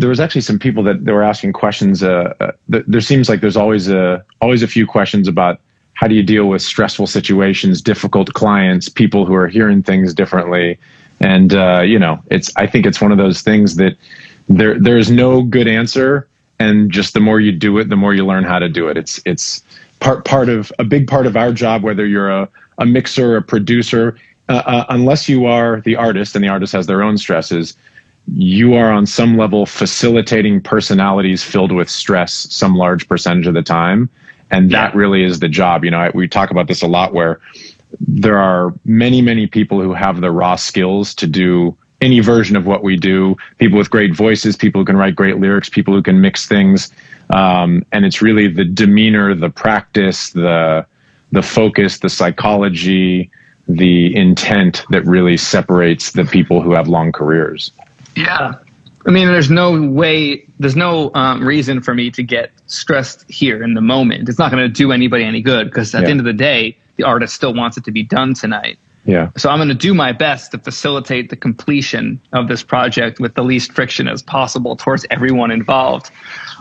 there was actually some people that were asking questions. There seems like there's always a few questions about how do you deal with stressful situations, difficult clients, people who are hearing things differently. And, I think it's one of those things that there is no good answer. And just the more you do it, the more you learn how to do it. It's a big part of our job, whether you're a mixer, a producer, unless you are the artist, and the artist has their own stresses, you are on some level facilitating personalities filled with stress some large percentage of the time. And that really is the job. We talk about this a lot, where there are many, many people who have the raw skills to do any version of what we do, people with great voices, people who can write great lyrics, people who can mix things. And it's really the demeanor, the practice, the focus, the psychology, the intent that really separates the people who have long careers. Yeah. I mean, there's no reason for me to get stressed here in the moment. It's not going to do anybody any good, because at the end of the day, the artist still wants it to be done tonight. Yeah. So I'm going to do my best to facilitate the completion of this project with the least friction as possible towards everyone involved.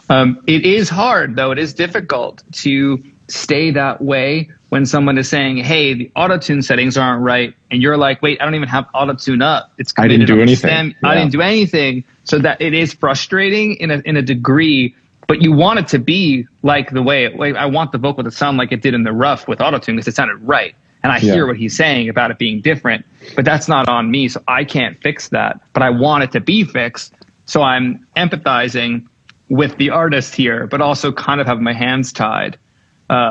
It is hard, though. It is difficult to stay that way when someone is saying, hey, the auto-tune settings aren't right. And you're like, wait, I don't even have auto-tune up. It's I didn't do anything. I didn't do anything. So that it is frustrating in a degree, but you want it to be like the way I want the vocal to sound like it did in the rough with auto-tune, because it sounded right. And I hear what he's saying about it being different, but that's not on me. So I can't fix that, but I want it to be fixed. So I'm empathizing with the artist here, but also kind of have my hands tied.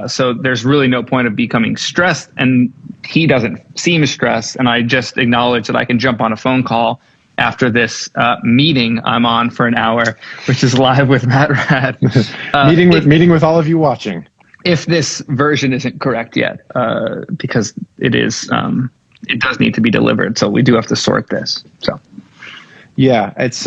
So there's really no point of becoming stressed, and he doesn't seem stressed. And I just acknowledge that I can jump on a phone call after this meeting I'm on for an hour, which is Live with MattRad. Meeting with all of you watching. If this version isn't correct yet, because it is, it does need to be delivered. So we do have to sort this. So, yeah, it's.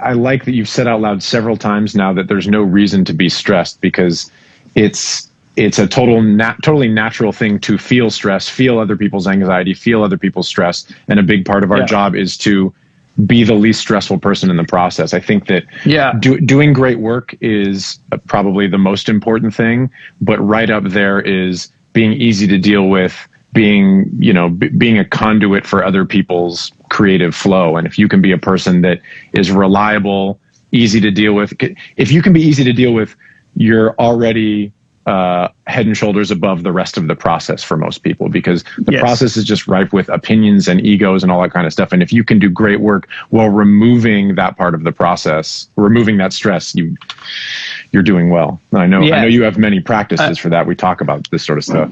I like that you've said out loud several times now that there's no reason to be stressed, because it's a totally natural thing to feel stress, feel other people's anxiety, feel other people's stress, and a big part of our job is to be the least stressful person in the process. I think that doing great work is probably the most important thing, but right up there is being easy to deal with, being a conduit for other people's creative flow. And if you can be a person that is reliable, easy to deal with, if you can be easy to deal with, you're already head and shoulders above the rest of the process for most people, because the process is just rife with opinions and egos and all that kind of stuff. And if you can do great work while removing that part of the process, removing that stress, you're doing well. I know you have many practices for that. We talk about this sort of stuff.